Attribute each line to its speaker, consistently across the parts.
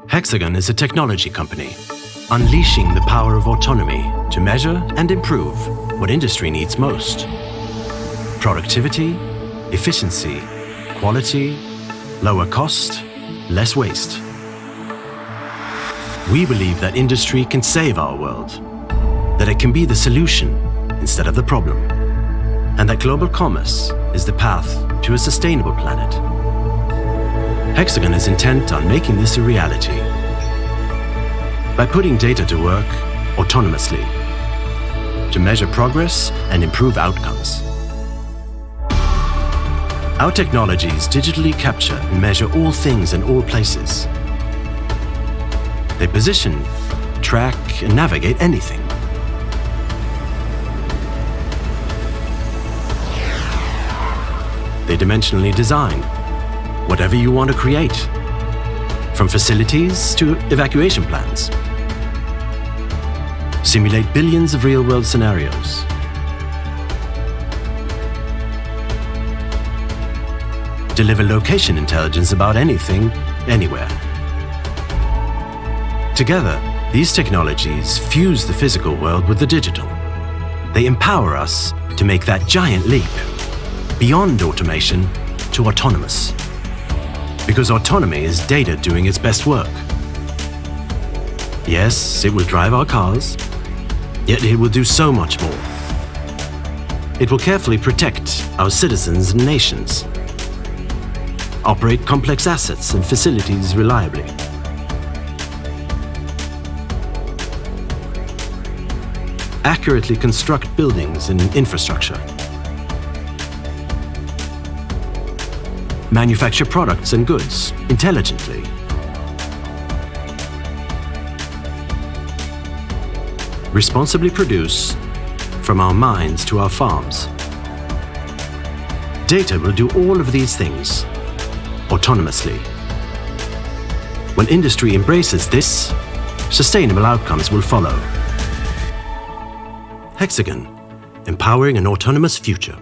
Speaker 1: Hexagon is a technology company, unleashing the power of autonomy to measure and improve what industry needs most. Productivity, efficiency, quality, lower cost, less waste. We believe that industry can save our world, that it can be the solution instead of the problem, and that global commerce is the path to a sustainable planet. Hexagon is intent on making this a reality by putting data to work autonomously to measure progress and improve outcomes. Our technologies digitally capture and measure all things in all places. They position, track, and navigate anything. They dimensionally design whatever you want to create, from facilities to evacuation plans. Simulate billions of real-world scenarios. Deliver location intelligence about anything, anywhere. Together, these technologies fuse the physical world with the digital. They empower us to make that giant leap beyond automation to autonomous. Because autonomy is data doing its best work. Yes, it will drive our cars, yet it will do so much more. It will carefully protect our citizens and nations, operate complex assets and facilities reliably, accurately construct buildings and infrastructure, manufacture products and goods intelligently, responsibly produce from our mines to our farms. Data will do all of these things autonomously. When industry embraces this, sustainable outcomes will follow. Hexagon, empowering an autonomous future.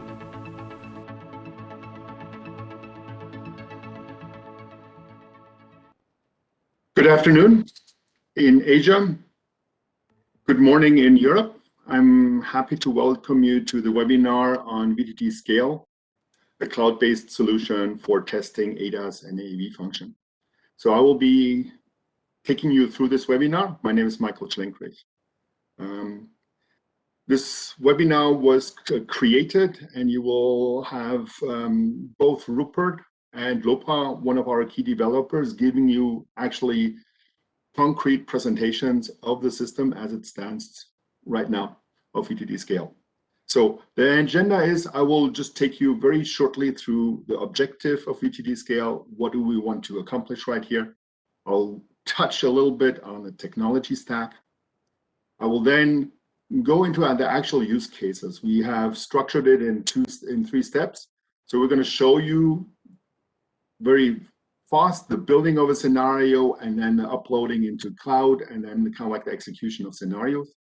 Speaker 2: Good afternoon in Asia. Good morning in Europe. I'm happy to welcome you to the webinar on VTD Scale, a cloud-based solution for testing ADAS and AV function. So I will be taking you through this webinar. My name is Michael Schlenkrich. This webinar was created, and you will have both Rupert and Lopa, one of our key developers, giving you actually concrete presentations of the system as it stands right now of VTD Scale. So the agenda is I will just take you very shortly through the objective of VTD Scale. What do we want to accomplish right here? I'll touch a little bit on the technology stack. I will then go into the actual use cases. We have structured it in three steps. So we're going to show you very fast the building of a scenario and then the uploading into cloud and then kind of like the execution of scenarios.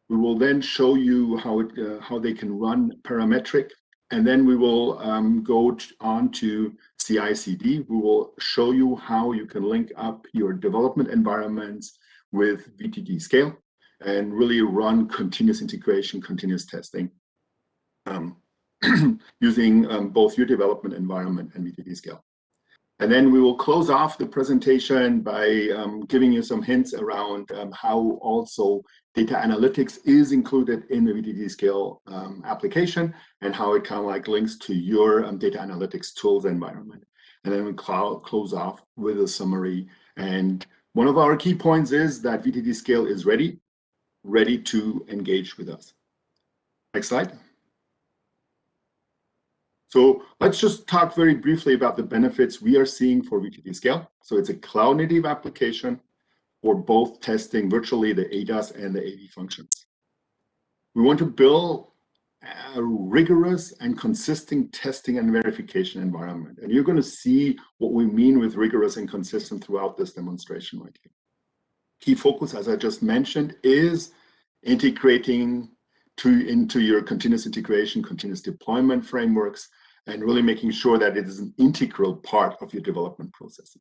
Speaker 2: We will then show you how they can run parametric, and then we will go on to CI/CD. We will show you how you can link up your development environments with VTD Scale and really run continuous integration, continuous testing using both your development environment and VTD Scale. And then we will close off the presentation by giving you some hints around how also data analytics is included in the VTD Scale application and how it kind of like links to your data analytics tools environment. And then we close off with a summary. And one of our key points is that VTD Scale is ready to engage with us. Next slide. So let's just talk very briefly about the benefits we are seeing for VTD Scale. So it's a cloud-native application for both testing virtually the ADAS and the AV functions. We want to build a rigorous and consistent testing and verification environment. And you're going to see what we mean with rigorous and consistent throughout this demonstration right here. Key focus, as I just mentioned, is integrating into your continuous integration, continuous deployment frameworks, and really making sure that it is an integral part of your development process.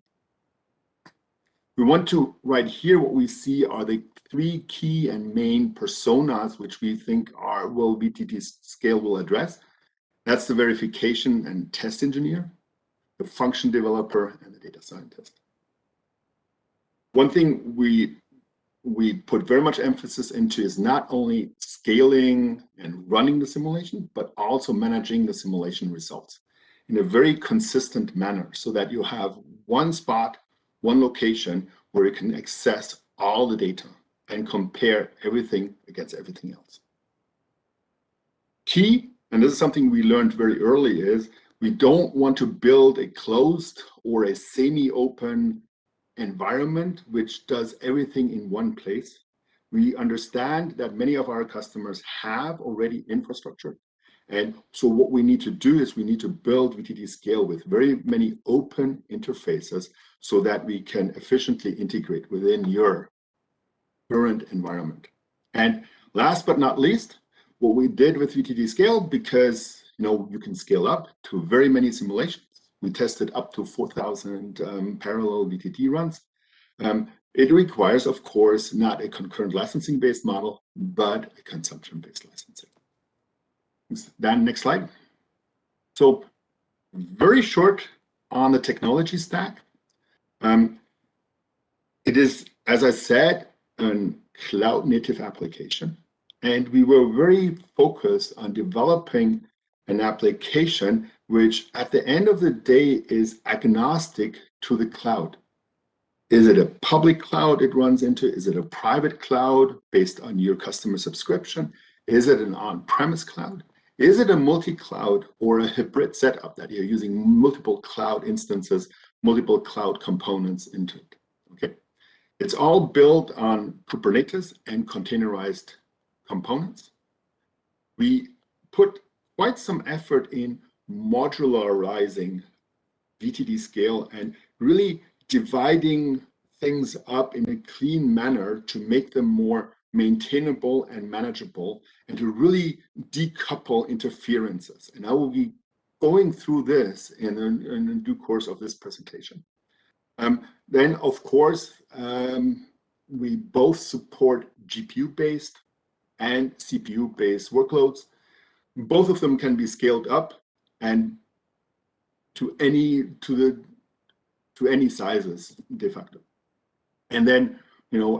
Speaker 2: We want to, right here, what we see are the three key and main personas which we think will VTD Scale will address. That's the verification and test engineer, the function developer, and the data scientist. One thing we put very much emphasis into is not only scaling and running the simulation, but also managing the simulation results in a very consistent manner so that you have one spot, one location where you can access all the data and compare everything against everything else. Key, and this is something we learned very early, is we don't want to build a closed or a semi-open environment which does everything in one place. We understand that many of our customers have already infrastructure. And so what we need to do is we need to build VTD Scale with very many open interfaces so that we can efficiently integrate within your current environment. And last but not least, what we did with VTD Scale, because you can scale up to very many simulations. We tested up to 4,000 parallel VTD runs. It requires, of course, not a concurrent licensing-based model, but a consumption-based licensing. Then next slide. So very short on the technology stack. It is, as I said, a cloud-native application. And we were very focused on developing an application which at the end of the day is agnostic to the cloud. Is it a public cloud it runs into? Is it a private cloud based on your customer subscription? Is it an on-premise cloud? Is it a multi-cloud or a hybrid setup that you're using multiple cloud instances, multiple cloud components into it? Okay, it's all built on Kubernetes and containerized components. We put quite some effort in modularizing VTD Scale and really dividing things up in a clean manner to make them more maintainable and manageable, and to really decouple interferences. And I will be going through this in the due course of this presentation. Then, of course, we both support GPU-based and CPU-based workloads. Both of them can be scaled up and to any sizes de facto. And then,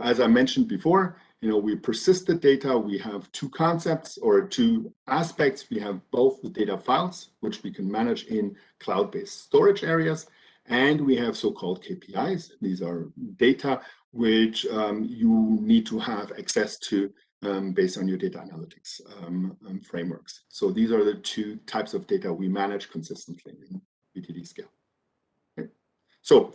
Speaker 2: as I mentioned before, we persist the data. We have two concepts or two aspects. We have both the data files, which we can manage in cloud-based storage areas, and we have so-called KPIs. These are data which you need to have access to based on your data analytics frameworks. So these are the two types of data we manage consistently in VTD Scale. Okay. So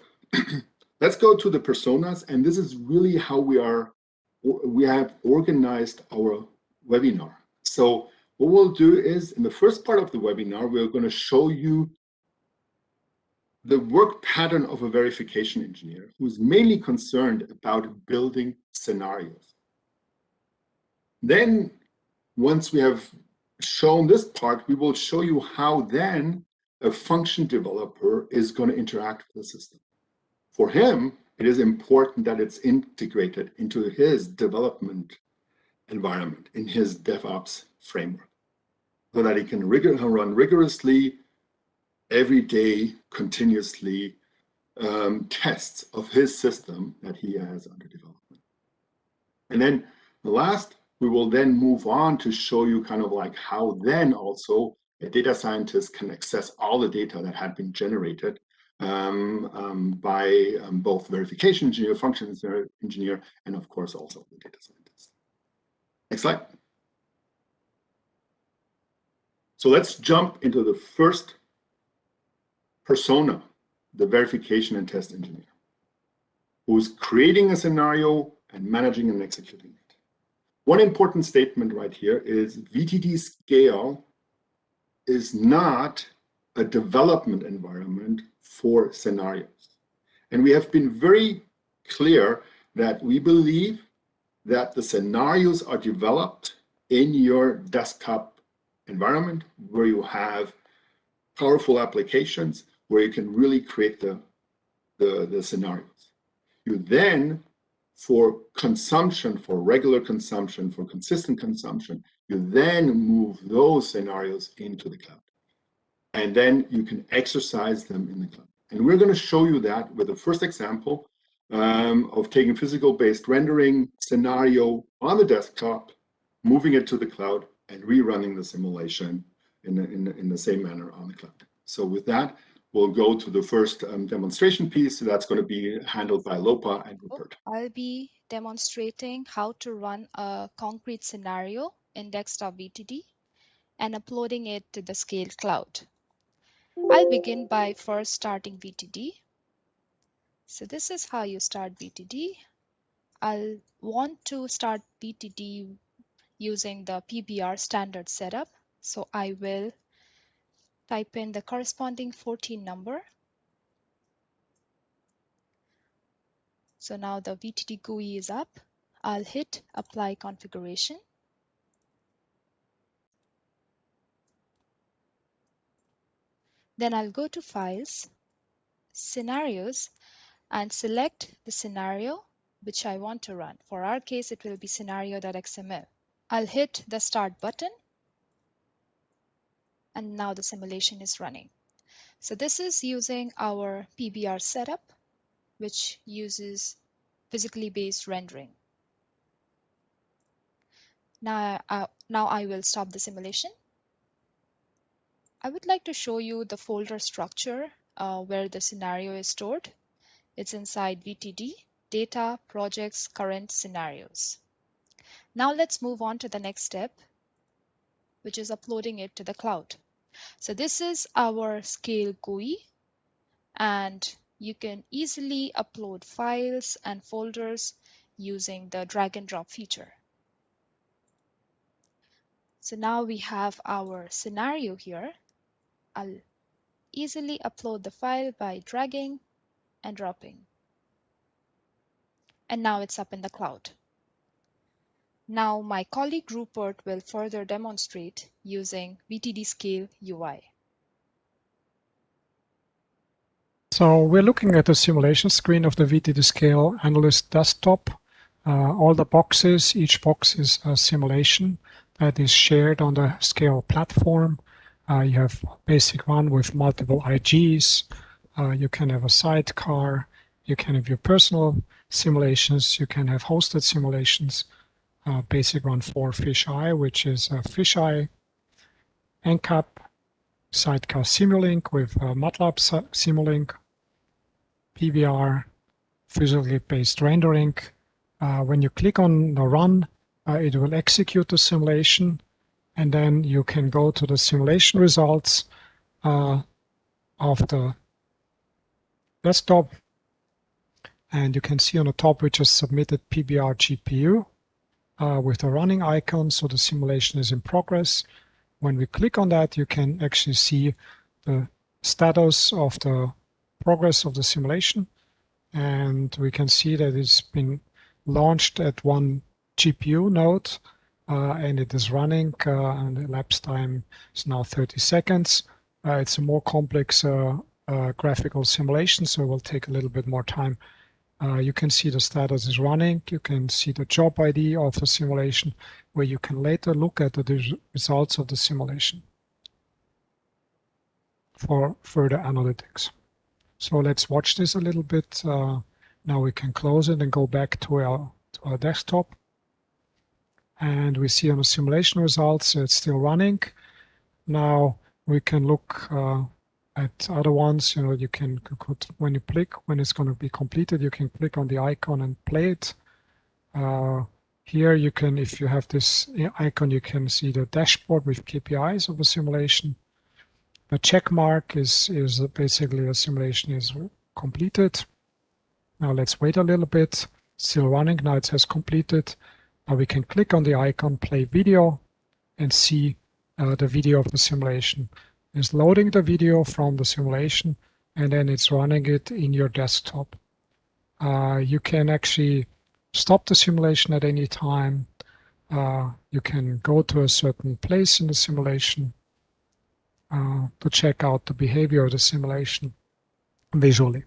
Speaker 2: let's go to the personas, and this is really how we have organized our webinar. So what we'll do is, in the first part of the webinar, we're going to show you the work pattern of a verification engineer who is mainly concerned about building scenarios. Then, once we have shown this part, we will show you how then a function developer is going to interact with the system. For him, it is important that it's integrated into his development environment, in his DevOps framework, so that he can run rigorously, every day, continuously, tests of his system that he has under development. And then the last, we will then move on to show you kind of like how then also a data scientist can access all the data that had been generated by both verification engineer, function engineer, and of course also the data scientist. Next slide. So let's jump into the first persona, the verification and test engineer, who's creating a scenario and managing and executing it. One important statement right here is VTD Scale is not a development environment for scenarios. And we have been very clear that we believe that the scenarios are developed in your desktop environment where you have powerful applications where you can really create the scenarios. You then, for consumption, for regular consumption, for consistent consumption, you then move those scenarios into the cloud. And then you can exercise them in the cloud. And we're going to show you that with the first example of taking physical-based rendering scenario on the desktop, moving it to the cloud, and rerunning the simulation in the same manner on the cloud. So with that, we'll go to the first demonstration piece. That's going to be handled by Lopa and Rupert.
Speaker 3: I'll be demonstrating how to run a concrete scenario in desktop VTD and uploading it to the Scale cloud. I'll begin by first starting VTD. So this is how you start VTD. I'll want to start VTD using the PBR standard setup. So I will type in the corresponding 14 number. So now the VTD GUI is up. I'll hit Apply Configuration. Then I'll go to Files, Scenarios, and select the scenario which I want to run. For our case, it will be scenario.xml. I'll hit the Start button, and now the simulation is running. So this is using our PBR setup, which uses physically based rendering. Now I will stop the simulation. I would like to show you the folder structure where the scenario is stored. It's inside VTD, Data, Projects, Current Scenarios. Now let's move on to the next step, which is uploading it to the cloud. So this is our Scale GUI, and you can easily upload files and folders using the drag and drop feature. So now we have our scenario here. I'll easily upload the file by dragging and dropping. And now it's up in the cloud. Now my colleague Rupert will further demonstrate using VTD Scale UI.
Speaker 4: So we're looking at the simulation screen of the VTD Scale Analyst desktop. All the boxes, each box is a simulation that is shared on the Scale platform. You have basic one with multiple IGs. You can have a sidecar. You can have your personal simulations. You can have hosted simulations. Basic one for fisheye, which is a fisheye NCAP, sidecar Simulink with MATLAB Simulink, PBR, physically based rendering. When you click on the run, it will execute the simulation, and then you can go to the simulation results of the desktop, and you can see on the top we just submitted PBR GPU with a running icon, so the simulation is in progress. When we click on that, you can actually see the status of the progress of the simulation, and we can see that it's been launched at one GPU node, and it is running, and the elapsed time is now 30 seconds. It's a more complex graphical simulation, so it will take a little bit more time. You can see the status is running. You can see the job ID of the simulation, where you can later look at the results of the simulation for further analytics. So let's watch this a little bit. Now we can close it and go back to our desktop. And we see on the simulation results, it's still running. Now we can look at other ones. You know, you can, when you click, when it's going to be completed, you can click on the icon and play it. Here you can, if you have this icon, you can see the dashboard with KPIs of the simulation. The check mark is basically the simulation is completed. Now let's wait a little bit. Still running. Now it says completed. Now we can click on the icon, play video, and see the video of the simulation. It's loading the video from the simulation, and then it's running it in your desktop. You can actually stop the simulation at any time. You can go to a certain place in the simulation to check out the behavior of the simulation visually.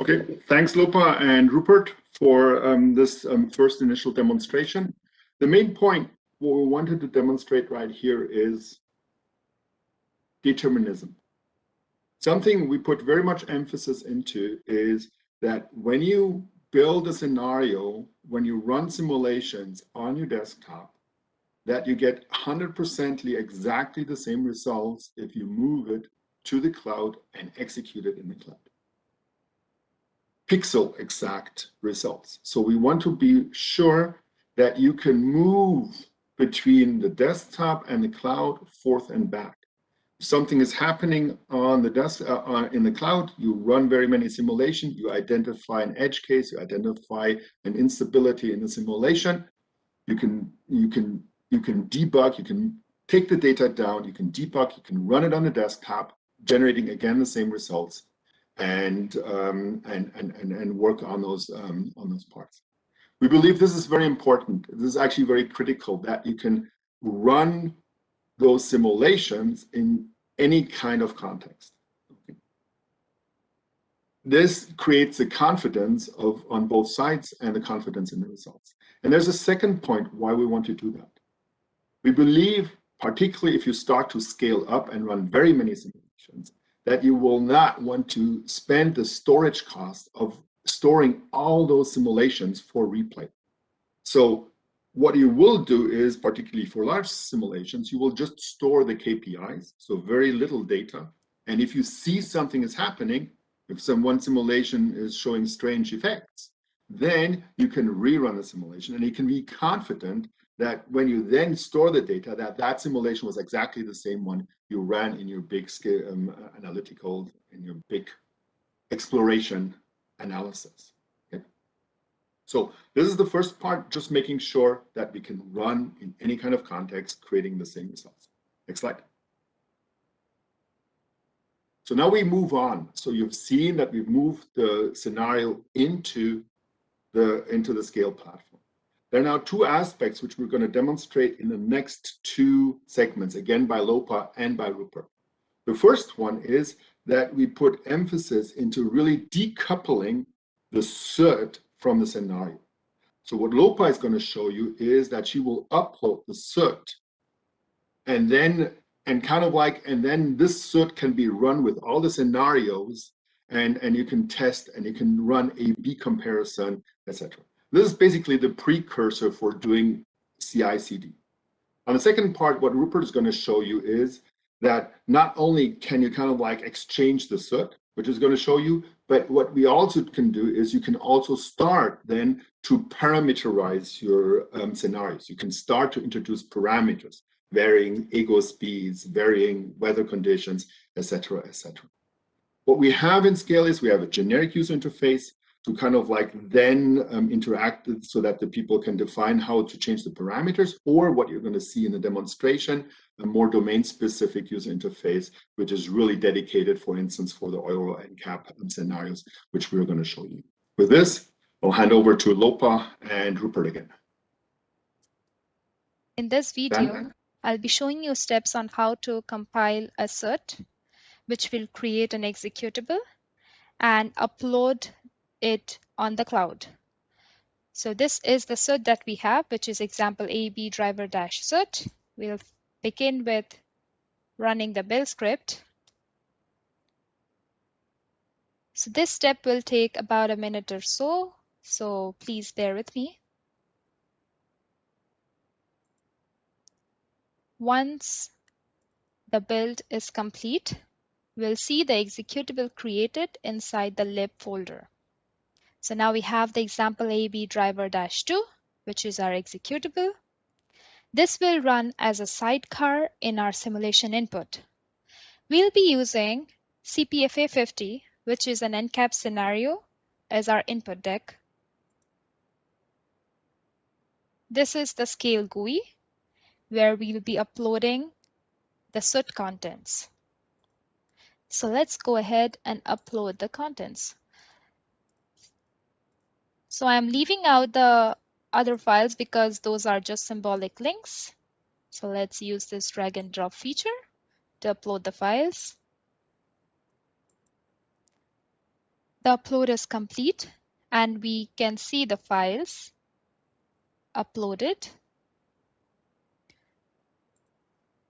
Speaker 2: Okay, thanks Lopa and Rupert for this first initial demonstration. The main point, what we wanted to demonstrate right here is determinism. Something we put very much emphasis into is that when you build a scenario, when you run simulations on your desktop, that you get 100% exactly the same results if you move it to the cloud and execute it in the cloud. Pixel exact results. So we want to be sure that you can move between the desktop and the cloud forth and back. If something is happening on the in the cloud, you run very many simulations, you identify an edge case, you identify an instability in the simulation, you can debug, you can take the data down, you can debug, you can run it on the desktop, generating again the same results, and work on those parts. We believe this is very important. This is actually very critical that you can run those simulations in any kind of context. Okay. This creates the confidence on both sides and the confidence in the results. And there's a second point why we want to do that. We believe, particularly if you start to scale up and run very many simulations, that you will not want to spend the storage cost of storing all those simulations for replay. So what you will do is, particularly for large simulations, you will just store the KPIs, so very little data. And if you see something is happening, if one simulation is showing strange effects, then you can rerun the simulation and you can be confident that when you then store the data, that simulation was exactly the same one you ran in your big scale analytical, in your big exploration analysis. Okay? So this is the first part, just making sure that we can run in any kind of context, creating the same results. Next slide. So now we move on. So you've seen that we've moved the scenario into the Scale platform. There are now two aspects which we're going to demonstrate in the next two segments, again by Lopa and by Rupert. The first one is that we put emphasis into really decoupling the SUT from the scenario. So what Lopa is going to show you is that she will upload the SUT and then this SUT can be run with all the scenarios and you can test and you can run A/B comparison, etc. This is basically the precursor for doing CI/CD. On the second part, what Rupert is going to show you is that not only can you exchange the SUT, which is going to show you, but what we also can do is you can also start then to parameterize your scenarios. You can start to introduce parameters, varying ego speeds, varying weather conditions, etc., etc. What we have in Scale is we have a generic user interface to then interact so that the people can define how to change the parameters, or what you're going to see in the demonstration, a more domain-specific user interface, which is really dedicated, for instance, for the oil and cap scenarios, which we're going to show you. With this, I'll hand over to Lopa and Rupert again.
Speaker 3: In this video, I'll be showing you steps on how to compile a SUT, which will create an executable and upload it on the cloud. So this is the SUT that we have, which is example AB driver dash SUT. We'll begin with running the build script. So this step will take about a minute or so, so please bear with me. Once the build is complete, we'll see the executable created inside the lib folder. So now we have the example AB driver dash 2, which is our executable. This will run as a sidecar in our simulation input. We'll be using CPFA 50, which is an NCAP scenario, as our input deck. This is the Scale GUI, where we'll be uploading the SUT contents. So let's go ahead and upload the contents. So I'm leaving out the other files because those are just symbolic links. So let's use this drag and drop feature to upload the files. The upload is complete and we can see the files uploaded.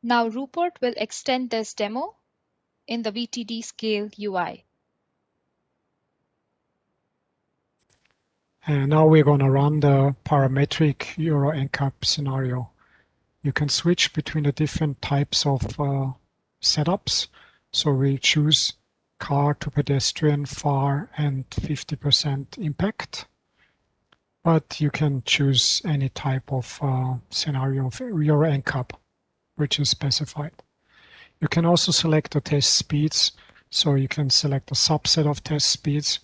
Speaker 3: Now Rupert will extend this demo in the VTD Scale UI.
Speaker 4: And now we're going to run the parametric Euro NCAP scenario. You can switch between the different types of setups. So we choose car to pedestrian, far, and 50% impact. But you can choose any type of scenario of Euro NCAP, which is specified. You can also select the test speeds. So you can select a subset of test speeds.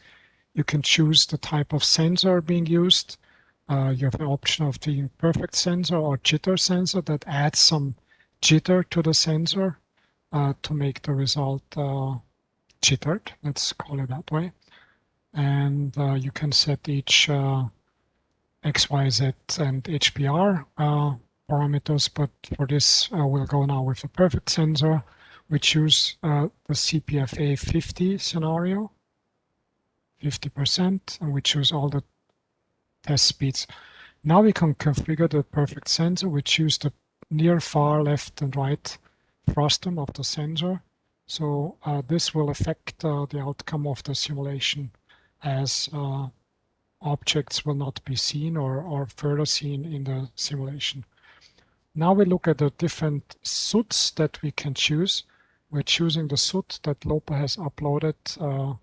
Speaker 4: You can choose the type of sensor being used. You have an option of the perfect sensor or jitter sensor that adds some jitter to the sensor to make the result jittered, let's call it that way. And you can set each X, Y, Z, and HBR parameters, but for this we'll go now with the perfect sensor. We choose the CPFA 50 scenario, 50%, and we choose all the test speeds. Now we can configure the perfect sensor. We choose the near, far, left, and right frustum of the sensor. So this will affect the outcome of the simulation, as objects will not be seen or further seen in the simulation. Now we look at the different SUTs that we can choose. We're choosing the SUT that LOPA has uploaded,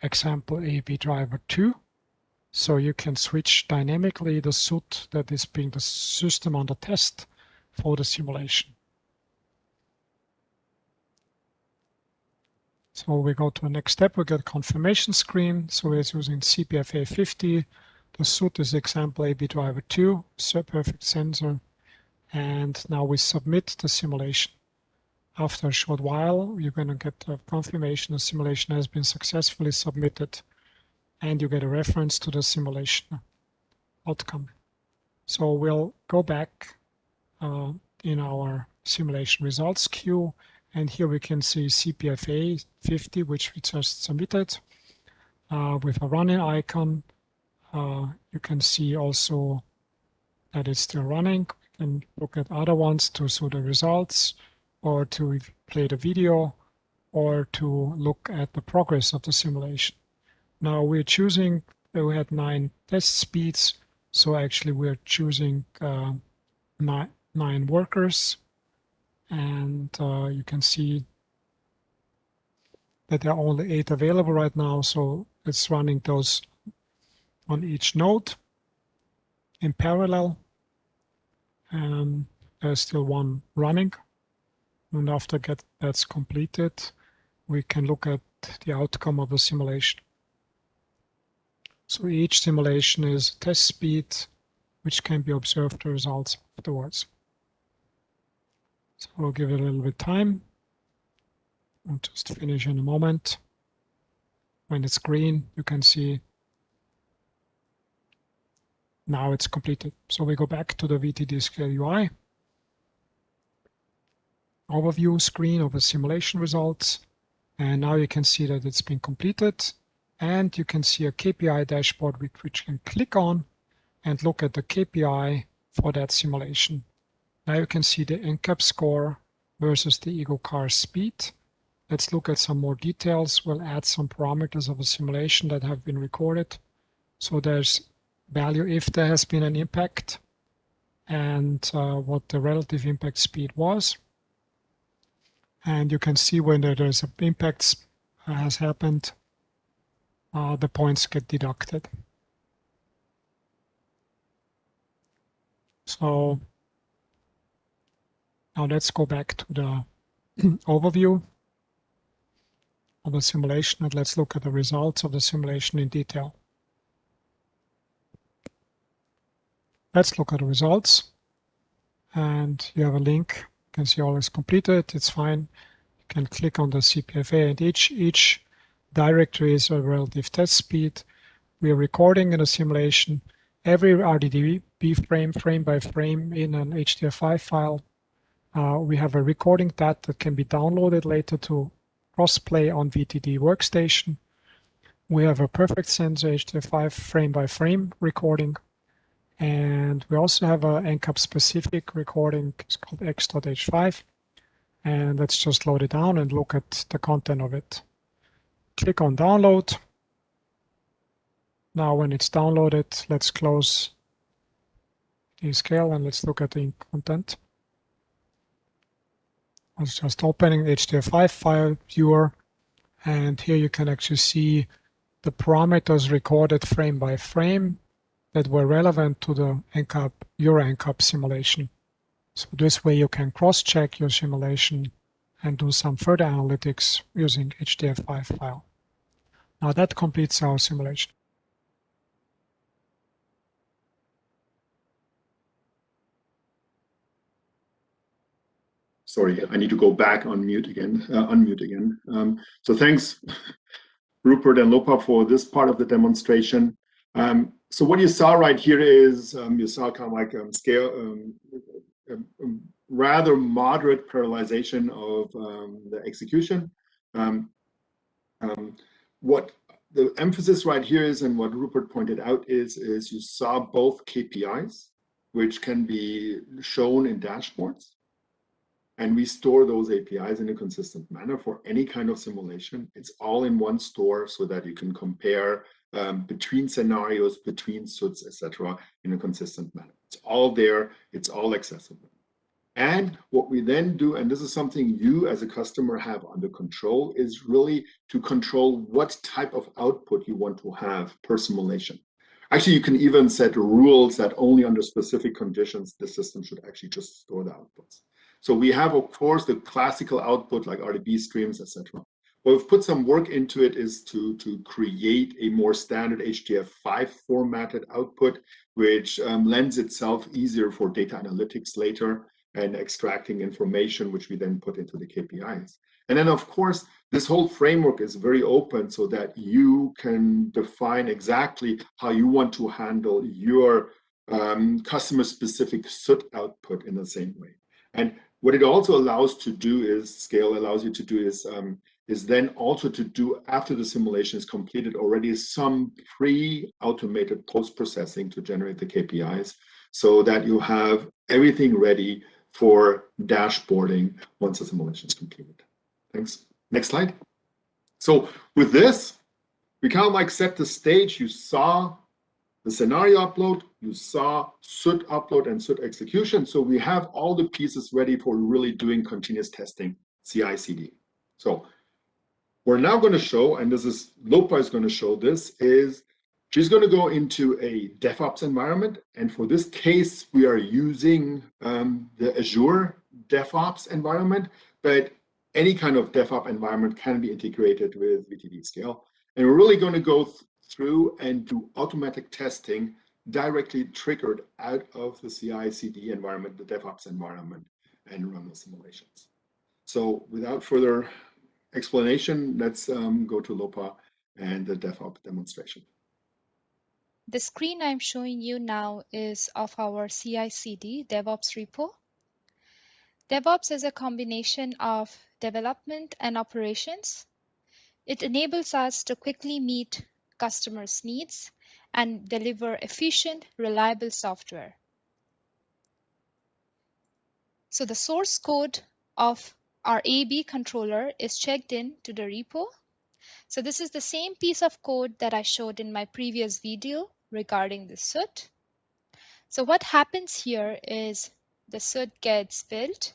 Speaker 4: example AB driver 2. So you can switch dynamically the SUT that is being the system under test for the simulation. So we go to the next step, we get a confirmation screen. So we're using CPFA 50. The SUT is example AB driver 2, perfect sensor. And now we submit the simulation. After a short while, you're going to get a confirmation the simulation has been successfully submitted, and you get a reference to the simulation outcome. So we'll go back in our simulation results queue, and here we can see CPFA 50, which we just submitted with a running icon. You can see also that it's still running. You can look at other ones to show the results, or to play the video, or to look at the progress of the simulation. Now we're choosing, we had 9 test speeds, so actually we're choosing 9 workers, and you can see that there are only 8 available right now, so it's running those on each node in parallel, and there's still 1 running. And after that's completed, we can look at the outcome of the simulation. So each simulation is test speed, which can be observed the results afterwards. So we'll give it a little bit of time. I'll just finish in a moment. When it's green, you can see now it's completed. So we go back to the VTD Scale UI. Overview screen of the simulation results, and now you can see that it's been completed, and you can see a KPI dashboard which you can click on and look at the KPI for that simulation. Now you can see the NCAP score versus the ego car speed. Let's look at some more details. We'll add some parameters of a simulation that have been recorded. So there's value if there has been an impact, and what the relative impact speed was. And you can see when there's an impact has happened, the points get deducted. So now let's go back to the overview of the simulation, and let's look at the results of the simulation in detail. Let's look at the results, and you have a link. You can see all is completed, it's fine. You can click on the CPFA, and each directory is a relative test speed. We are recording in a simulation every RDB frame by frame in an HDF5 file. We have a recording that can be downloaded later to cross-play on VTD Workstation. We have a perfect sense HDF5 frame by frame recording. And we also have a NCAP specific recording. It's called x.h5. And let's just load it down and look at the content of it. Click on download. Now when it's downloaded, let's close the scale and let's look at the content. I was just opening the HDF5 file viewer, and here you can actually see the parameters recorded frame by frame that were relevant to the NCAP, your NCAP simulation. So this way you can cross-check your simulation and do some further analytics using HDF5 file. Now that completes our simulation.
Speaker 2: Sorry, I need to go back on mute again, unmute again. So thanks, Rupert and Lopa, for this part of the demonstration. So what you saw right here is you saw kind of like scale, rather moderate parallelization of the execution. What the emphasis right here is, and what Rupert pointed out is you saw both KPIs, which can be shown in dashboards. And we store those APIs in a consistent manner for any kind of simulation. It's all in one store so that you can compare between scenarios, between SUTs, etc., in a consistent manner. It's all there, it's all accessible. And what we then do, and this is something you as a customer have under control, is really to control what type of output you want to have per simulation. Actually, you can even set rules that only under specific conditions the system should actually just store the outputs. So we have, of course, the classical output like RDB streams, etc. What we've put some work into it is to create a more standard HDF5 formatted output, which lends itself easier for data analytics later and extracting information, which we then put into the KPIs. And then, of course, this whole framework is very open so that you can define exactly how you want to handle your customer-specific SUT output in the same way. And what it also allows to do is, Scale allows you to do is then also to do, after the simulation is completed already, some pre-automated post-processing to generate the KPIs so that you have everything ready for dashboarding once the simulation is completed. Thanks. Next slide. So with this, we kind of like set the stage. You saw the scenario upload, you saw SUT upload and SUT execution. So we have all the pieces ready for really doing continuous testing, CI/CD. So we're now going to show, and this is Lopa is going to show this, is she's going to go into a DevOps environment. And for this case, we are using the Azure DevOps environment, but any kind of DevOps environment can be integrated with VTD Scale. And we're really going to go through and do automatic testing directly triggered out of the CI/CD environment, the DevOps environment, and run the simulations. So without further explanation, let's go to Lopa and the DevOps demonstration.
Speaker 3: The screen I'm showing you now is of our CI/CD DevOps repo. DevOps is a combination of development and operations. It enables us to quickly meet customers' needs and deliver efficient, reliable software. So the source code of our AB controller is checked in to the repo. So this is the same piece of code that I showed in my previous video regarding the SUT. So what happens here is the SUT gets built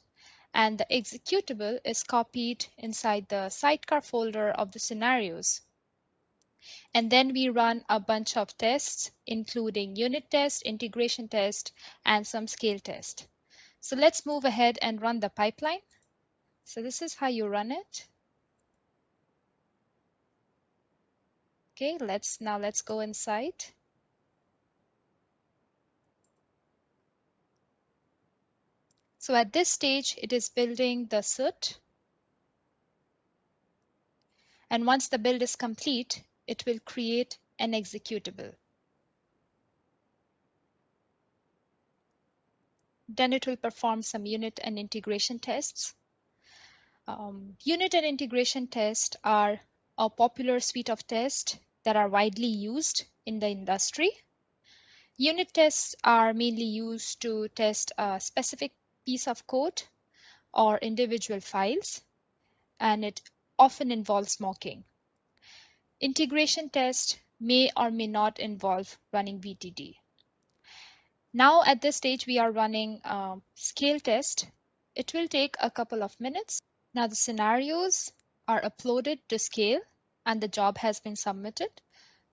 Speaker 3: and the executable is copied inside the sidecar folder of the scenarios. And then we run a bunch of tests, including unit test, integration test, and some scale test. So let's move ahead and run the pipeline. So this is how you run it. Okay, let's go inside. So at this stage, it is building the SUT. And once the build is complete, it will create an executable. Then it will perform some unit and integration tests. Unit and integration tests are a popular suite of tests that are widely used in the industry. Unit tests are mainly used to test a specific piece of code or individual files, and it often involves mocking. Integration tests may or may not involve running VTD. Now at this stage, we are running a scale test. It will take a couple of minutes. Now the scenarios are uploaded to Scale and the job has been submitted.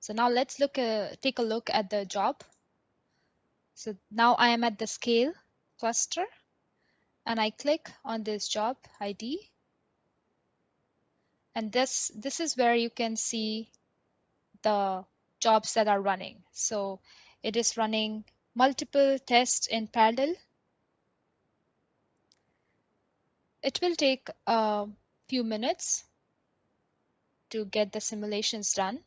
Speaker 3: So now let's take a look at the job. So now I am at the Scale cluster and I click on this job ID. And this is where you can see the jobs that are running. So it is running multiple tests in parallel. It will take a few minutes to get the simulations done.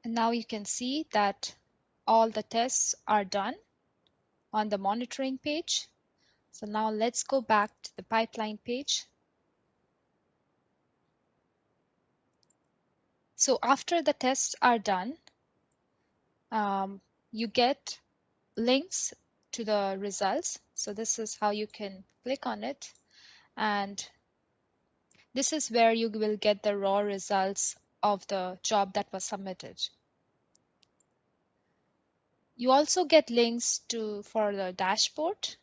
Speaker 3: And now you can see that all the tests are done on the monitoring page. So now let's go back to the pipeline page. So after the tests are done, you get links to the results. So this is how you can click on it. And this is where you will get the raw results of the job that was submitted. You also get links for the dashboard.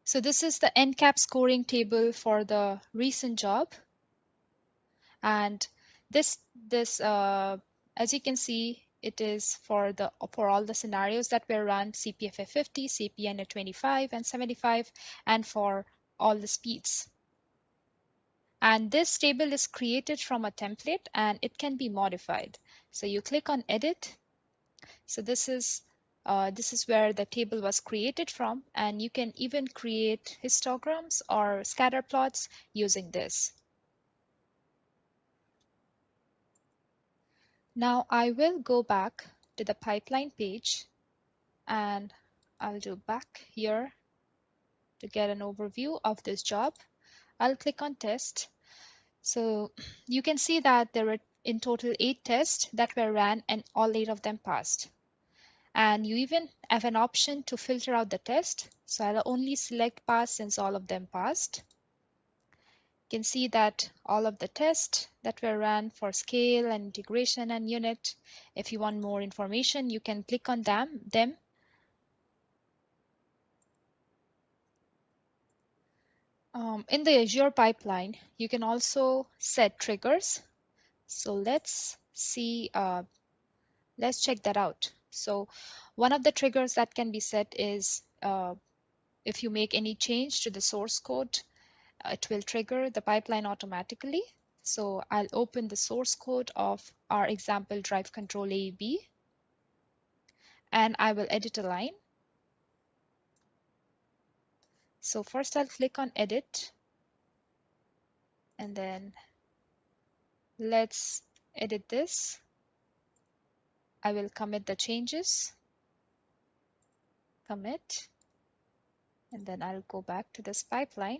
Speaker 3: So this is the NCAP scoring table for the recent job. And this as you can see, it is for all the scenarios that were run, CPFA 50, CPNA 25 and 75, and for all the speeds. And this table is created from a template and it can be modified. So you click on edit. So this is where the table was created from, and you can even create histograms or scatter plots using this. Now I will go back to the pipeline page and I'll do back here to get an overview of this job. I'll click on test. So you can see that there were in total 8 tests that were ran and all 8 of them passed. And you even have an option to filter out the test. So I'll only select pass since all of them passed. You can see that all of the tests that were run for scale and integration and unit. If you want more information, you can click on them. In the Azure pipeline, you can also set triggers. So let's see, let's check that out. So one of the triggers that can be set is if you make any change to the source code, it will trigger the pipeline automatically. So I'll open the source code of our example drive control AEB, and I will edit a line. So first I'll click on edit, and then let's edit this. I will commit the changes, commit, and then I'll go back to this pipeline.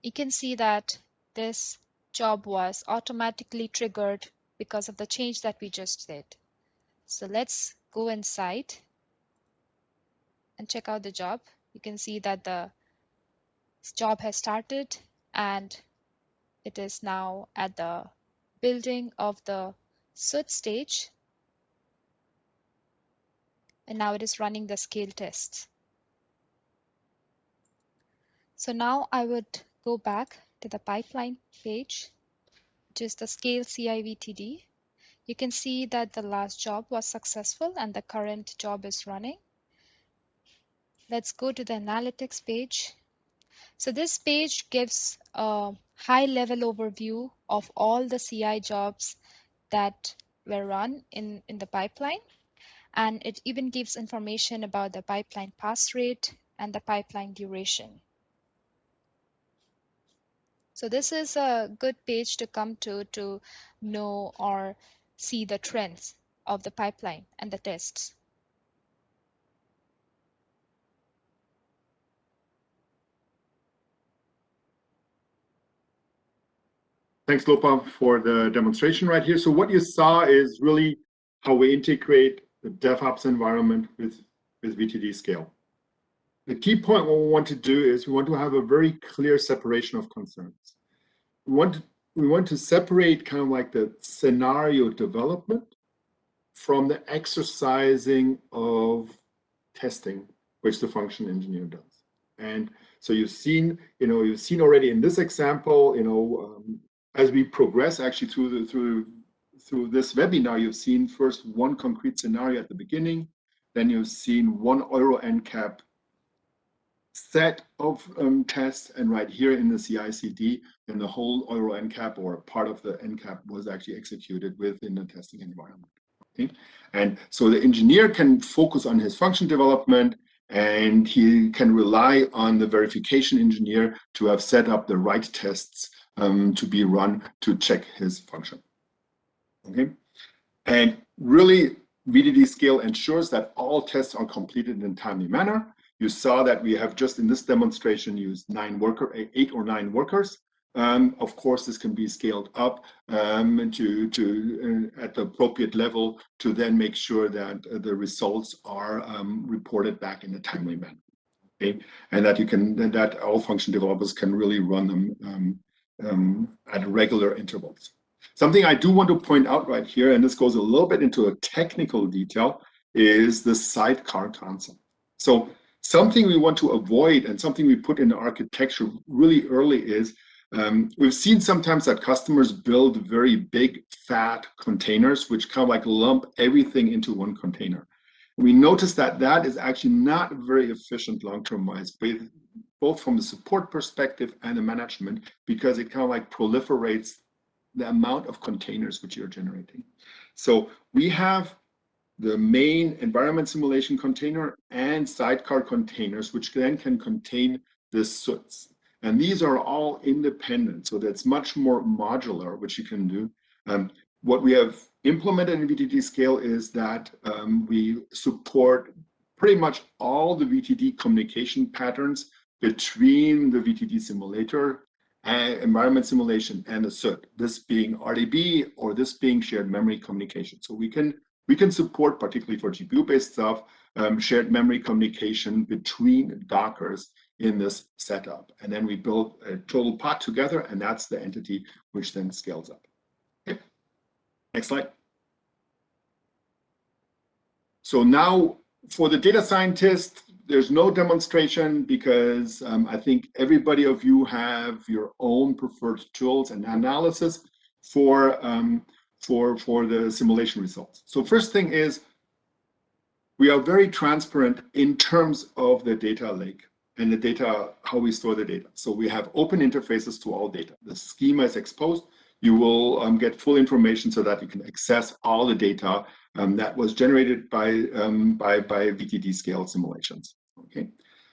Speaker 3: You can see that this job was automatically triggered because of the change that we just did. So let's go inside and check out the job. You can see that the job has started and it is now at the building of the SUT stage. And now it is running the scale tests. So now I would go back to the pipeline page, which is the scale CI VTD. You can see that the last job was successful and the current job is running. Let's go to the analytics page. So this page gives a high-level overview of all the CI jobs that were run in the pipeline. And it even gives information about the pipeline pass rate and the pipeline duration. So this is a good page to come to know or see the trends of the pipeline and the tests.
Speaker 2: Thanks, Lopa, for the demonstration right here. So what you saw is really how we integrate the DevOps environment with VTD Scale. The key point what we want to do is we want to have a very clear separation of concerns. We want to separate kind of like the scenario development from the exercising of testing, which the function engineer does. And so you've seen already in this example, as we progress actually through this webinar, you've seen first one concrete scenario at the beginning, then you've seen one Euro NCAP set of tests, and right here in the CI/CD, then the whole Euro NCAP or part of the NCAP was actually executed within the testing environment. Okay? And so the engineer can focus on his function development, and he can rely on the verification engineer to have set up the right tests to be run to check his function. Okay, and really VTD Scale ensures that all tests are completed in a timely manner. You saw that we have just in this demonstration used 8 or 9 workers. Of course, this can be scaled up to at the appropriate level to then make sure that the results are reported back in a timely manner. Okay, and that all function developers can really run them at regular intervals. Something I do want to point out right here, and this goes a little bit into a technical detail, is the sidecar concept. So something we want to avoid and something we put in the architecture really early is we've seen sometimes that customers build very big, fat containers, which kind of like lump everything into one container. We notice that that is actually not very efficient long-term wise, both from the support perspective and the management, because it kind of like proliferates the amount of containers which you're generating. So we have the main environment simulation container and sidecar containers, which then can contain the SUTs. And these are all independent, so that's much more modular, which you can do. What we have implemented in VTD Scale is that we support pretty much all the VTD communication patterns between the VTD simulator and environment simulation and the SUT, this being RDB or this being shared memory communication. So we can support, particularly for GPU-based stuff, shared memory communication between Dockers in this setup. And then we build a total pod together, and that's the entity which then scales up. Okay. Next slide. So now for the data scientist, there's no demonstration because I think everybody of you have your own preferred tools and analysis for the simulation results. So first thing is we are very transparent in terms of the data lake and the data, how we store the data. So we have open interfaces to all data. The schema is exposed. You will get full information so that you can access all the data that was generated by VTD Scale simulations. Okay.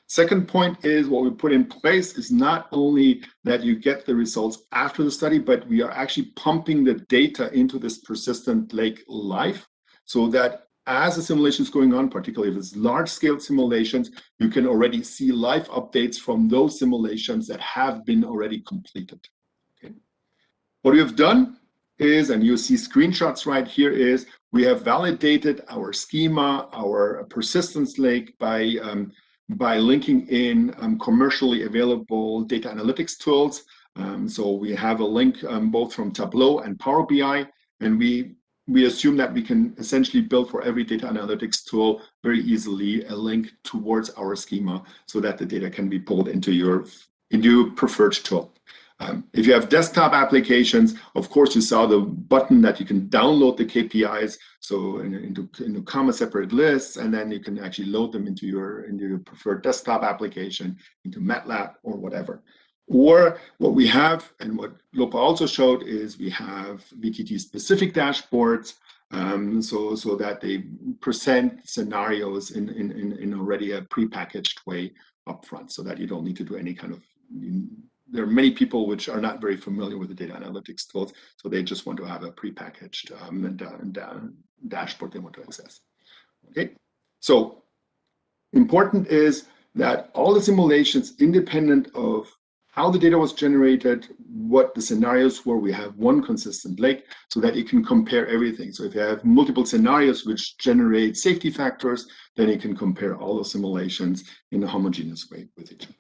Speaker 2: Second point is what we put in place is not only that you get the results after the study, but we are actually pumping the data into this persistent lake live, so that as the simulation is going on, particularly if it's large-scale simulations, you can already see live updates from those simulations that have been already completed. Okay. What we have done is, and you see screenshots right here, is we have validated our schema, our persistence lake by linking in commercially available data analytics tools. So we have a link both from Tableau and Power BI, and we assume that we can essentially build for every data analytics tool very easily a link towards our schema so that the data can be pulled into your preferred tool. If you have desktop applications, of course, you saw the button that you can download the KPIs, so into comma-separate lists, and then you can actually load them into your preferred desktop application, into MATLAB or whatever. Or what we have, and what Lopa also showed, is we have VTD-specific dashboards, so that they present scenarios in already a prepackaged way upfront, so that you don't need to do any kind of. There are many people which are not very familiar with the data analytics tools, so they just want to have a prepackaged dashboard they want to access. Okay, so important is that all the simulations, independent of how the data was generated, what the scenarios were. We have one consistent lake so that you can compare everything. So if you have multiple scenarios which generate safety factors, then you can compare all the simulations in a homogeneous way with each other.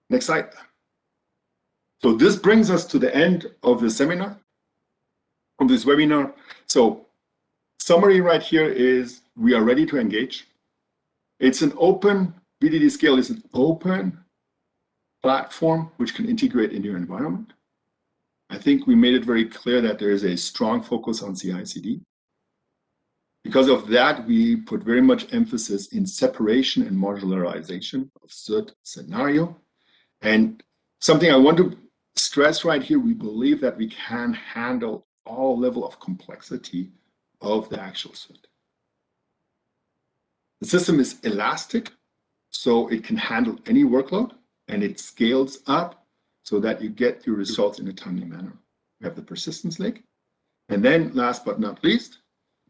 Speaker 2: Next slide. So this brings us to the end of the seminar, of this webinar. So summary right here is we are ready to engage. It's an open, VTD Scale is an open platform which can integrate into your environment. I think we made it very clear that there is a strong focus on CI/CD. Because of that, we put very much emphasis in separation and modularization of SUT scenario. And something I want to stress right here, we believe that we can handle all level of complexity of the actual SUT. The system is elastic, so it can handle any workload, and it scales up so that you get your results in a timely manner. We have the persistence lake. And then last but not least,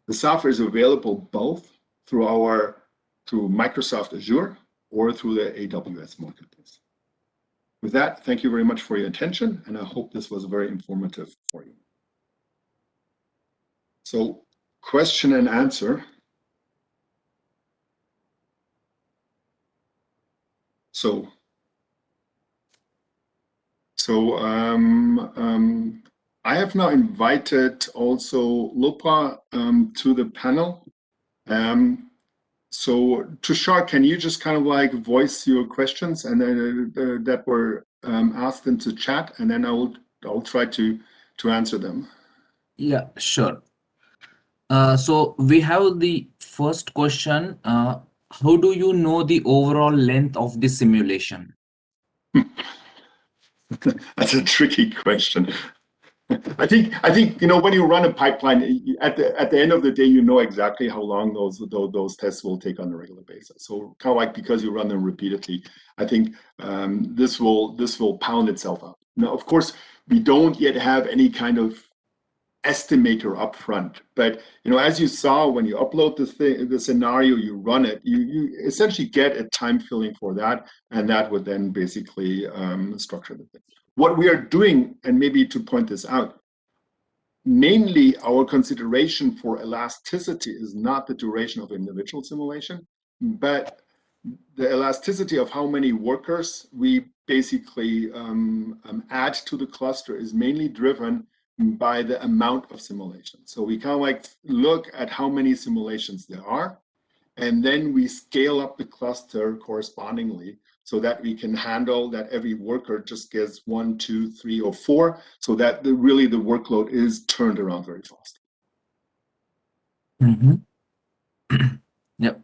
Speaker 2: the software is available both through Microsoft Azure or through the AWS Marketplace. With that, thank you very much for your attention, and I hope this was very informative for you. So, question and answer. I have now invited also Lopa to the panel. So Tushar, can you just kind of like voice your questions and then that were asked into chat, and then I'll try to answer them.
Speaker 5: Yeah, sure. So we have the first question. How do you know the overall length of the simulation?
Speaker 2: That's a tricky question. I think when you run a pipeline, at the end of the day, you know exactly how long those tests will take on a regular basis. So kind of like because you run them repeatedly, I think this will pound itself up. Now, of course, we don't yet have any kind of estimator up front, but as you saw when you upload the scenario, you run it, you essentially get a time filling for that, and that would then basically structure the thing. What we are doing, and maybe to point this out, mainly our consideration for elasticity is not the duration of individual simulation, but the elasticity of how many workers we basically add to the cluster is mainly driven by the amount of simulation. So we kind of like look at how many simulations there are, and then we scale up the cluster correspondingly so that we can handle that every worker just gets 1, 2, 3, or 4, so that really the workload is turned around very fast.
Speaker 5: Yep.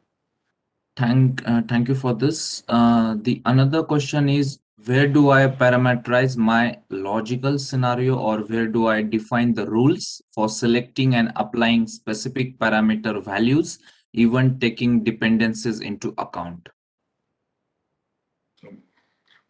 Speaker 5: Thank you for this. The another question is, where do I parameterize my logical scenario, or where do I define the rules for selecting and applying specific parameter values, even taking dependencies into account?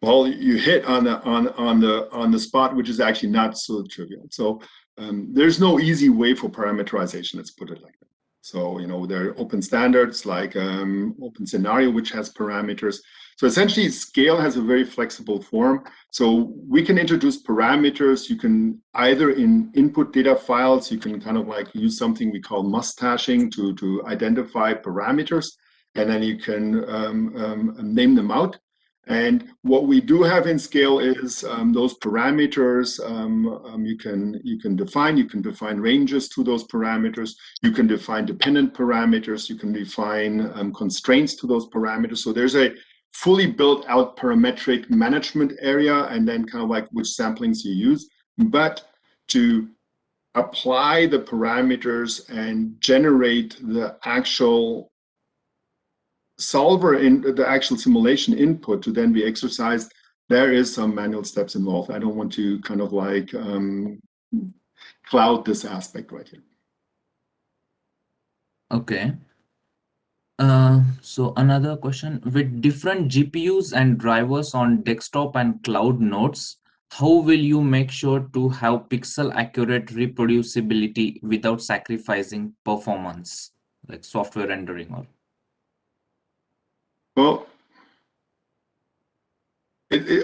Speaker 2: Well, you hit on the spot, which is actually not so trivial. So there's no easy way for parameterization. Let's put it like that. So there are open standards like Open Scenario, which has parameters. So essentially, Scale has a very flexible form. So we can introduce parameters. You can either in input data files, you can kind of like use something we call mustaching to identify parameters, and then you can name them out. And what we do have in Scale is those parameters you can define ranges to those parameters. You can define dependent parameters. You can define constraints to those parameters. So there's a fully built out parametric management area, and then kind of like which samplings you use. But to apply the parameters and generate the actual solver in the actual simulation input to then be exercised, there is some manual steps involved. I don't want to kind of like cloud this aspect right here.
Speaker 5: Okay. So another question, with different GPUs and drivers on desktop and cloud nodes, how will you make sure to have pixel accurate reproducibility without sacrificing performance, like software rendering? Or
Speaker 2: well,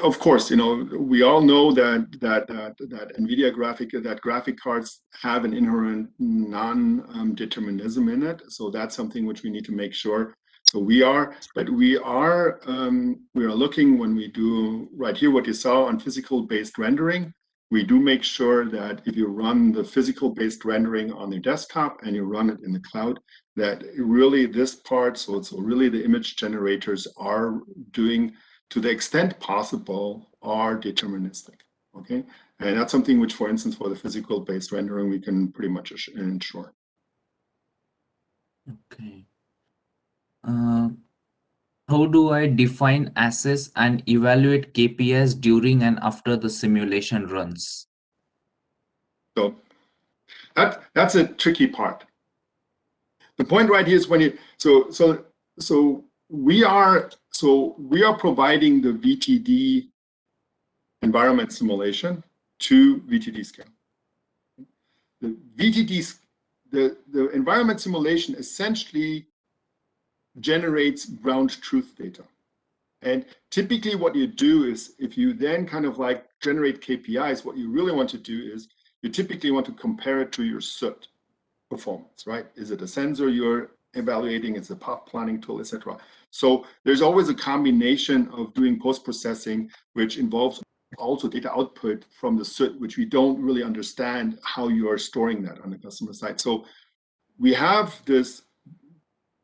Speaker 2: Of course, we all know that NVIDIA graphic cards have an inherent non-determinism in it. So that's something which we need to make sure. So we are looking, when we do right here what you saw on physical-based rendering. We do make sure that if you run the physical-based rendering on your desktop and you run it in the cloud, that really this part, so really the image generators are doing, to the extent possible, are deterministic, okay? And that's something which, for instance, for the physical-based rendering, we can pretty much ensure.
Speaker 5: Okay. How do I define, assess, and evaluate KPIs during and after the simulation runs?
Speaker 2: So that's a tricky part. The point right here is when we are providing the VTD environment simulation to VTD Scale. The environment simulation essentially generates ground truth data. And typically what you do is, if you then kind of like generate KPIs, what you really want to do is you typically want to compare it to your SUT performance, right? Is it a sensor you're evaluating? It's a path planning tool, etc. So there's always a combination of doing post-processing, which involves also data output from the SUT, which we don't really understand how you are storing that on the customer side. So we have this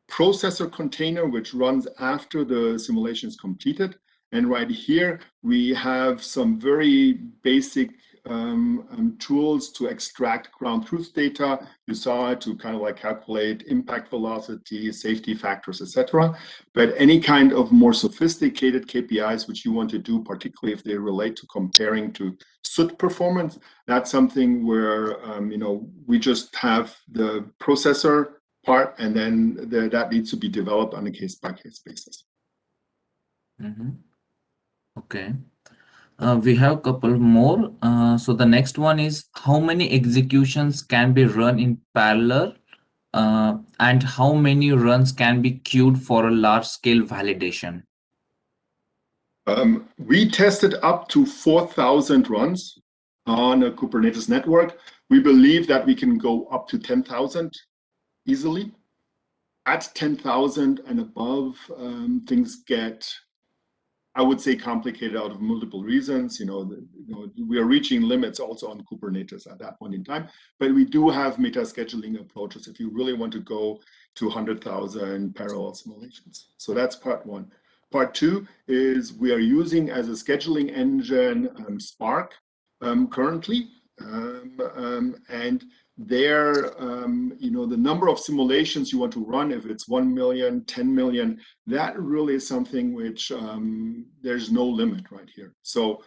Speaker 2: processor container which runs after the simulation is completed, and right here we have some very basic tools to extract ground truth data. You saw it, to kind of like calculate impact velocity, safety factors, etc. But any kind of more sophisticated KPIs which you want to do, particularly if they relate to comparing to SUT performance, that's something where we just have the processor part, and then that needs to be developed on a case-by-case basis.
Speaker 5: Mm-hmm. Okay. We have a couple more. So the next one is, how many executions can be run in parallel, and how many runs can be queued for a large-scale validation?
Speaker 2: We tested up to 4,000 runs on a Kubernetes network. We believe that we can go up to 10,000 easily. At 10,000 and above, things get, I would say, complicated out of multiple reasons. We are reaching limits also on Kubernetes at that point in time, but we do have meta scheduling approaches if you really want to go to 100,000 parallel simulations. So that's part one. Part two is we are using as a scheduling engine Spark currently, and there, the number of simulations you want to run, if it's 1 million, 10 million, that really is something which there's no limit right here. So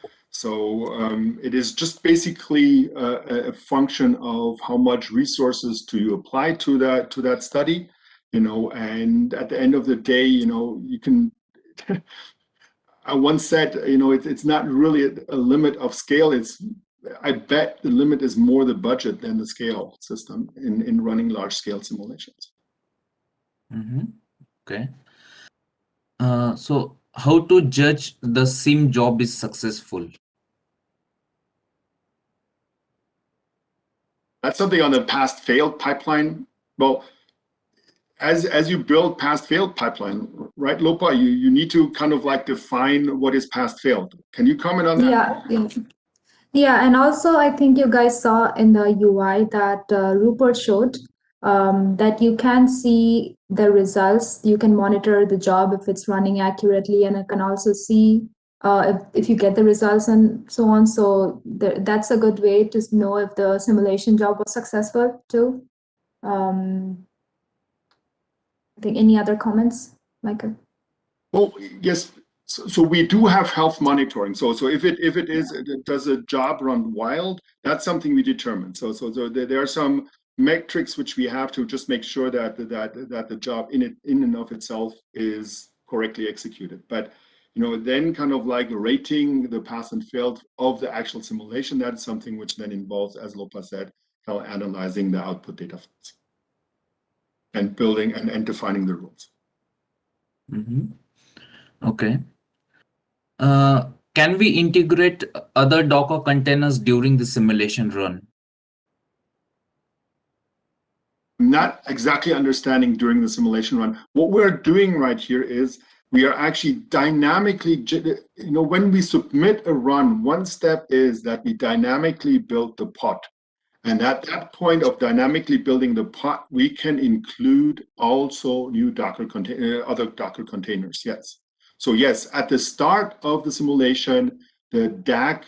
Speaker 2: it is just basically a function of how much resources do you apply to that study, and at the end of the day, you can. I once said, it's not really a limit of scale. I bet the limit is more the budget than the scale system in running large scale simulations.
Speaker 5: Mm-hmm. Okay. So how to judge the sim job is successful?
Speaker 2: That's something on the pass failed pipeline. Well, as you build pass failed pipeline, right, Lopa, you need to kind of like define what is pass failed. Can you comment on that?
Speaker 6: Yeah, and also I think you guys saw in the UI that Rupert showed that you can see the results. You can monitor the job if it's running accurately, and you can also see if you get the results and so on. So that's a good way to know if the simulation job was successful too. I think any other comments, Michael?
Speaker 2: Well, yes. So we do have health monitoring. So if it is, does a job run wild? That's something we determine. So there are some metrics which we have to just make sure that the job in and of itself is correctly executed. But then kind of like rating the pass and failed of the actual simulation, that's something which then involves, as Lopa said, analyzing the output data files and building and defining the rules.
Speaker 5: Mm-hmm. Okay. can we integrate other Docker containers during the simulation run?
Speaker 2: Not exactly understanding during the simulation run. What we're doing right here is we are actually dynamically, when we submit a run, one step is that we dynamically build the pod. And at that point of dynamically building the pod, we can include also new Docker other Docker containers, yes. So yes, at the start of the simulation, the DAC,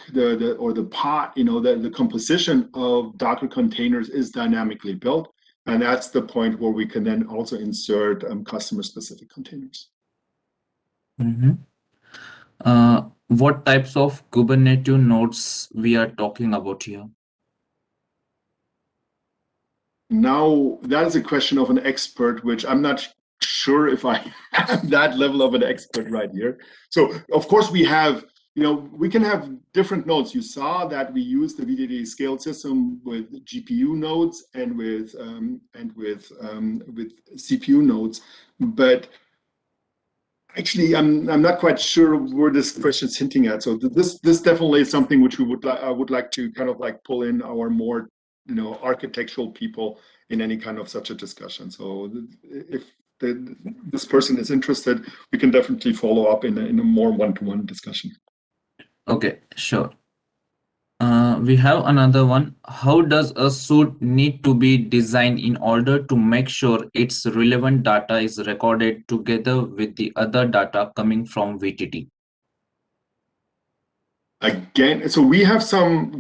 Speaker 2: or the pod, the composition of Docker containers is dynamically built. And that's the point where we can then also insert customer-specific containers.
Speaker 5: Mm-hmm. What types of Kubernetes nodes we are talking about here?
Speaker 2: Now, that is a question of an expert, which I'm not sure if I have that level of an expert right here. So, of course, we have, we can have different nodes. You saw that we use the VTD Scale system with GPU nodes and with CPU nodes, but actually, I'm not quite sure where this question is hinting at. So this definitely is something which I would like to kind of like pull in our more architectural people in any kind of such a discussion. So if this person is interested, we can definitely follow up in a more one-to-one discussion.
Speaker 5: Okay, sure. We have another one. How does a SUT need to be designed in order to make sure its relevant data is recorded together with the other data coming from VTD?
Speaker 2: Again, so we have some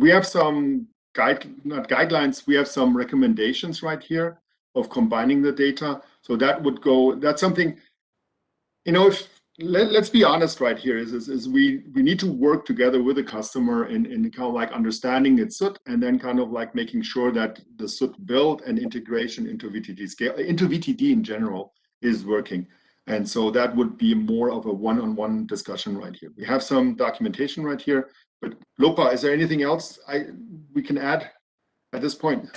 Speaker 2: guidelines, we have some recommendations right here of combining the data. So that would go, that's something, let's be honest right here, is we need to work together with the customer in kind of like understanding its SUT, and then kind of like making sure that the SUT build and integration into VTD Scale, into VTD in general, is working. And so that would be more of a one-on-one discussion right here. We have some documentation right here, but Lopa, is there anything else we can add at this point?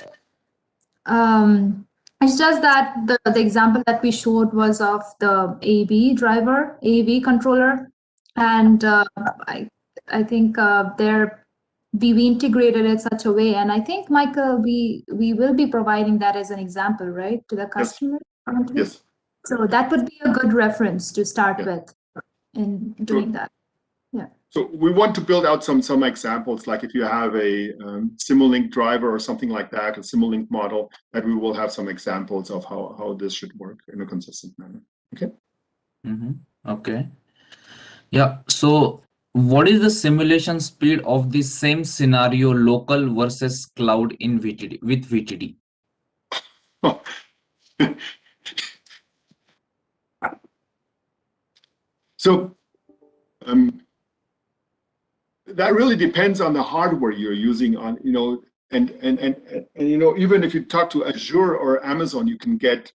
Speaker 6: It's just that the example that we showed was of the AV driver, AV controller, and I think we integrated it such a way, and I think, Michael, we will be providing that as an example, right, to the customer.
Speaker 2: Yes.
Speaker 6: So that would be a good reference to start with in doing that. Yeah.
Speaker 2: So we want to build out some examples, like if you have a Simulink driver or something like that, a Simulink model, that we will have some examples of how this should work in a consistent manner. Okay.
Speaker 5: Mm-hmm. Okay. Yeah. So what is the simulation speed of the same scenario, local versus cloud in VTD with VTD?
Speaker 2: So that really depends on the hardware you're using on, and even if you talk to Azure or Amazon, you can get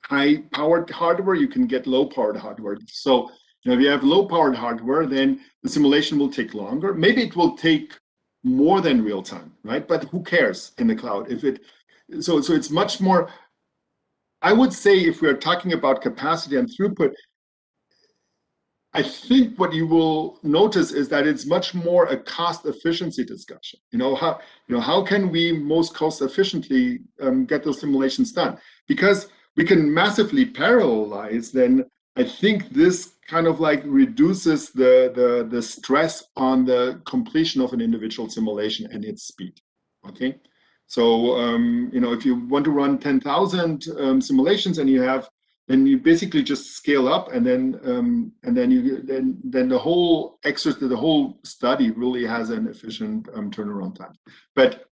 Speaker 2: high-powered hardware, you can get low-powered hardware. So if you have low-powered hardware, then the simulation will take longer. Maybe it will take more than real time, right? But who cares in the cloud? So it's much more. I would say if we're talking about capacity and throughput, I think what you will notice is that it's much more a cost efficiency discussion. How can we most cost efficiently get those simulations done? Because we can massively parallelize, then I think this kind of like reduces the stress on the completion of an individual simulation and its speed. Okay, so if you want to run 10,000 simulations and then you basically just scale up, and then the whole exercise, the whole study really has an efficient turnaround time. But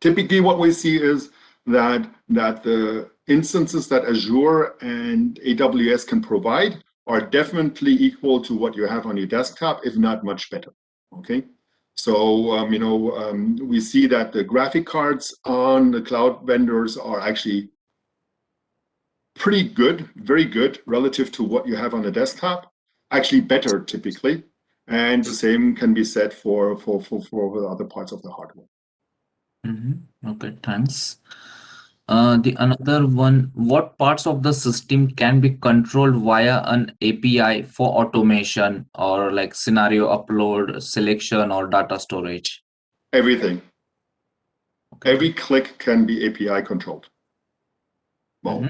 Speaker 2: typically, what we see is that the instances that Azure and AWS can provide are definitely equal to what you have on your desktop, if not much better. Okay, so we see that the graphic cards on the cloud vendors are actually pretty good, very good relative to what you have on the desktop, actually better typically. And the same can be said for other parts of the hardware.
Speaker 5: Mm-hmm. Okay, thanks. The another one, what parts of the system can be controlled via an API for automation or like scenario upload, selection, or data storage?
Speaker 2: Everything.
Speaker 5: Okay.
Speaker 2: Every click can be API controlled. Well,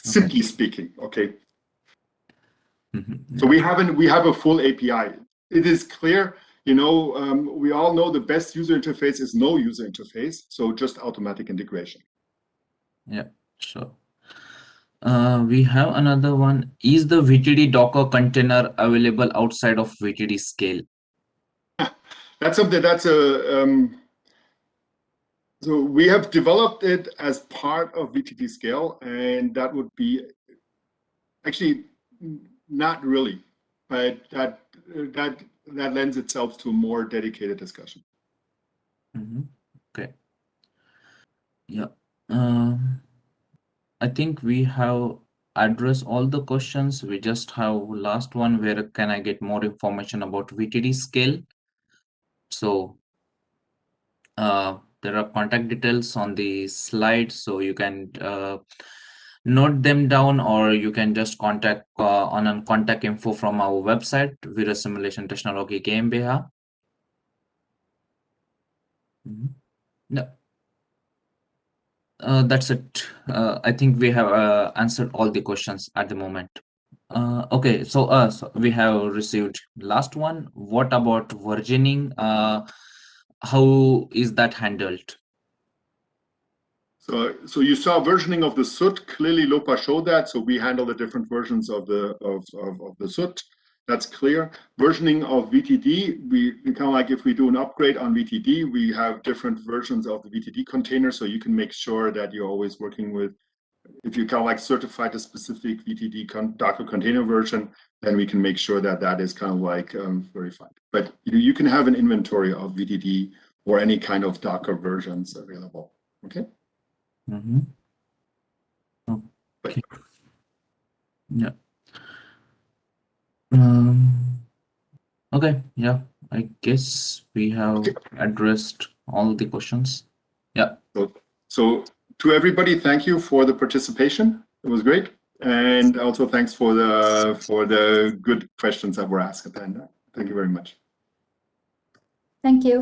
Speaker 2: simply speaking, okay. So we have a full API. It is clear, you know, we all know the best user interface is no user interface, so just automatic integration.
Speaker 5: Yeah, sure. We have another one. Is the VTD Docker container available outside of VTD Scale?
Speaker 2: That's something that's a so we have developed it as part of VTD Scale, and that would be actually not really, but that lends itself to a more dedicated discussion.
Speaker 5: Okay. Yeah. I think we have addressed all the questions. We just have last one. Where can I get more information about VTD Scale? So there are contact details on the slide, so you can note them down, or you can just contact on contact info from our website, Vira Simulation Technology GmbH. No. That's it. I think we have answered all the questions at the moment. Okay, so we have received last one. What about versioning? How is that handled?
Speaker 2: So you saw versioning of the SUT. Clearly, Lopa showed that. So we handle the different versions of the SUT. That's clear. Versioning of VTD, we kind of like if we do an upgrade on VTD, we have different versions of the VTD container. So you can make sure that you're always working with, if you kind of like certified a specific VTD Docker container version, then we can make sure that that is kind of like verified. But you can have an inventory of VTD or any kind of Docker versions available. Okay.
Speaker 5: Okay. Yeah. Okay. Yeah. I guess we have addressed all the questions. Yeah.
Speaker 2: So to everybody, thank you for the participation. It was great, and also thanks for the good questions that were asked at the end. Thank you very much.
Speaker 6: Thank you.